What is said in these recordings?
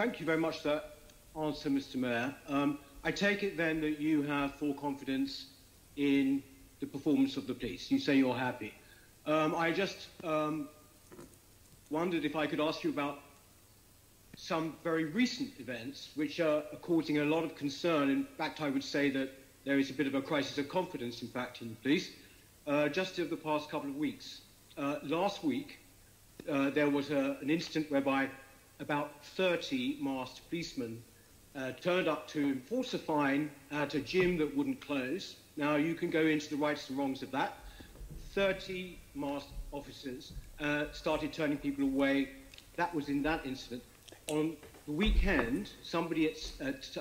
Thank you very much for that answer, Mr. Mayor. I take it then that you have full confidence in the performance of the police. You say you're happy. I just wondered if I could ask you about some very recent events which are causing a lot of concern. In fact, I would say that there is a bit of a crisis of confidence, in fact, in the police, just over the past couple of weeks. Last week, there was an incident whereby about 30 masked policemen turned up to enforce a fine at a gym that wouldn't close. Now, you can go into the rights and wrongs of that. 30 masked officers started turning people away. That was in that incident. On the weekend, somebody at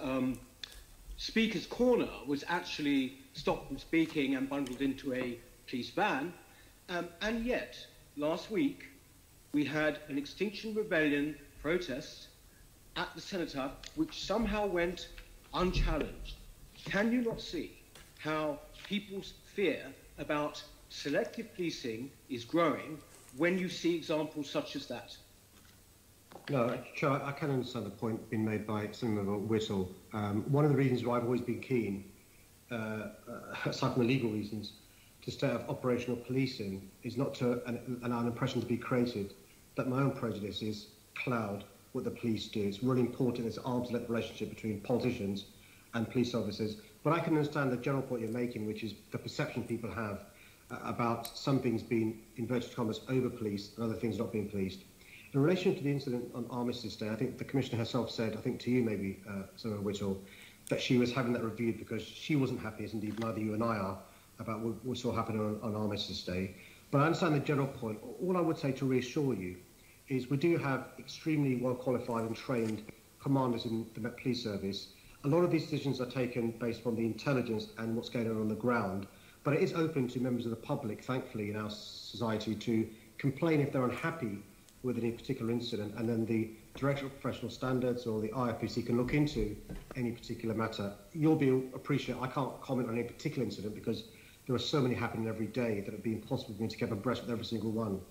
Speaker's Corner was actually stopped from speaking and bundled into a police van. And yet, last week, we had an Extinction Rebellion protest at the Cenotaph, which somehow went unchallenged. Can you not see how people's fear about selective policing is growing when you see examples such as that? No, Chair, I can understand the point being made by Senator Whittle. One of the reasons why I've always been keen, aside from the legal reasons, to stay out of operational policing is not to an impression to be created that my own prejudices cloud what the police do. It's really important, this arm's length relationship between politicians and police officers. But I can understand the general point you're making, which is the perception people have about some things being, inverted commas, over-policed and other things not being policed. In relation to the incident on Armistice Day, I think the Commissioner herself said, I think to you maybe, Senator Whittle, that she was having that reviewed because she wasn't happy, as indeed neither you and I are, about what saw happen on Armistice Day. But I understand the general point. All I would say to reassure you is we do have extremely well-qualified and trained commanders in the Met Police Service. A lot of these decisions are taken based on the intelligence and what's going on the ground, but it is open to members of the public, thankfully, in our society to complain if they're unhappy with any particular incident, and then the Director of Professional Standards or the IFPC can look into any particular matter. You'll be appreciated. I can't comment on any particular incident because there are so many happening every day that it would be impossible for me to keep abreast with every single one.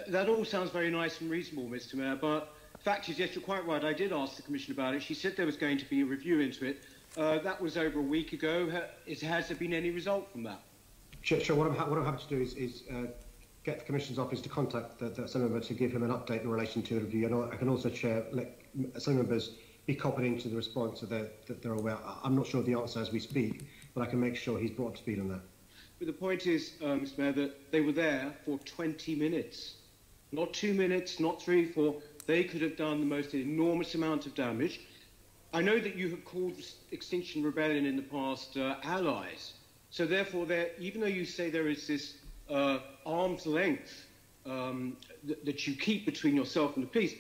That all sounds very nice and reasonable, Mr. Mayor, but the fact is, yes, you're quite right. I did ask the Commission about it. She said there was going to be a review into it. That was over a week ago. Has there been any result from that? Sure. What I'm happy to do is get the Commission's office to contact the Senator to give him an update in relation to the review. And I can also let some members be copied into the response so that they're aware. I'm not sure of the answer as we speak, but I can make sure he's brought up to speed on that. But the point is, Mr. Mayor, that they were there for 20 minutes. Not 2 minutes, not 3, 4. They could have done the most enormous amount of damage. I know that you have called Extinction Rebellion in the past allies. So therefore, even though you say there is this arm's length that you keep between yourself and the police,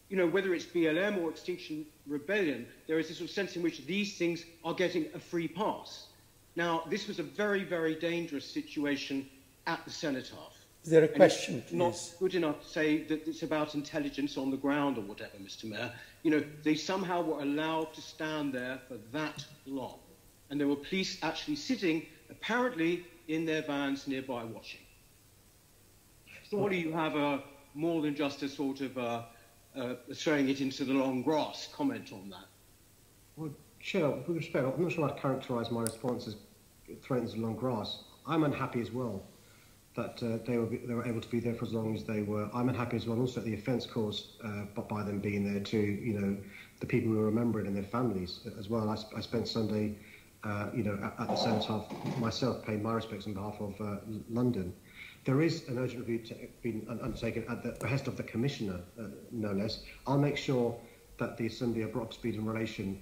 you know, whether it's BLM or Extinction Rebellion, there is this sort of sense in which these things are getting a free pass. Now, this was a very, very dangerous situation at the Cenotaph. Is there a question, please? Not good enough to say that it's about intelligence on the ground or whatever, Mr. Mayor. You know, they somehow were allowed to stand there for that long. And there were police actually sitting, apparently, in their vans nearby watching. Surely you have a more than just a sort of throwing it into the long grass comment on that. Well, Chair, with respect, I'm not sure I'd characterise my response as throwing it into the long grass. I'm unhappy as well that they were able to be there for as long as they were. I'm unhappy as well also at the offence caused by them being there to, you know, the people who are remembering and their families as well. I spent Sunday, you know, at the Cenotaph myself, paying my respects on behalf of London. There is an urgent review being undertaken at the behest of the Commissioner, no less. I'll make sure that the Assembly are brought up to speed in relation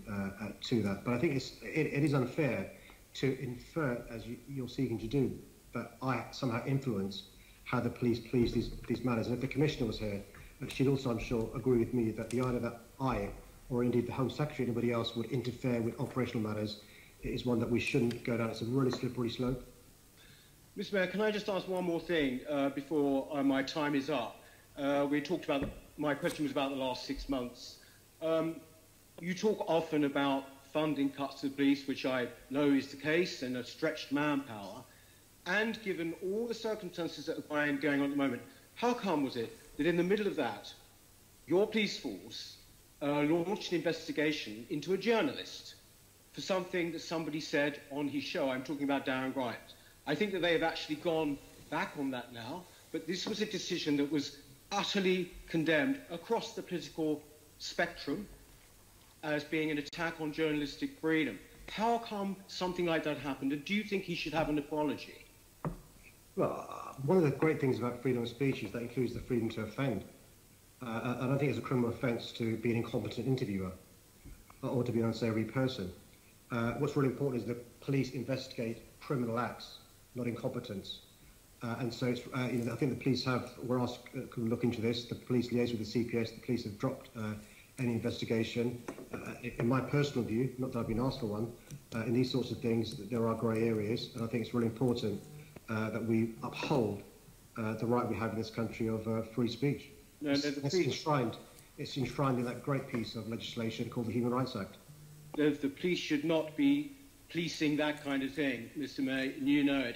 to that. But I think it is unfair to infer, as you're seeking to do, that I somehow influence how the police please these matters. And if the Commissioner was here, she'd also, I'm sure, agree with me that the idea that I, or indeed the Home Secretary, anybody else, would interfere with operational matters is one that we shouldn't go down. It's a really slippery slope. Mr. Mayor, can I just ask one more thing before my time is up? We talked about, my question was about the last 6 months. You talk often about funding cuts to the police, which I know is the case, and a stretched manpower. And given all the circumstances that are going on at the moment, how come was it that in the middle of that, your police force launched an investigation into a journalist for something that somebody said on his show. I'm talking about Darren Grimes. I think that they have actually gone back on that now, but this was a decision that was utterly condemned across the political spectrum as being an attack on journalistic freedom. How come something like that happened, and do you think he should have an apology? Well, one of the great things about freedom of speech is that includes the freedom to offend. I don't think it's a criminal offence to be an incompetent interviewer or to be an unsavoury person. What's really important is that police investigate criminal acts, not incompetence. And so, it's, I think the police were asked to look into this. The police liaise with the CPS. The police have dropped any investigation. In my personal view, not that I've been asked for one, in these sorts of things, there are grey areas, and I think it's really important that we uphold the right we have in this country of free speech. It's enshrined in that great piece of legislation called the Human Rights Act. The police should not be policing that kind of thing, Mr. May, and you know it.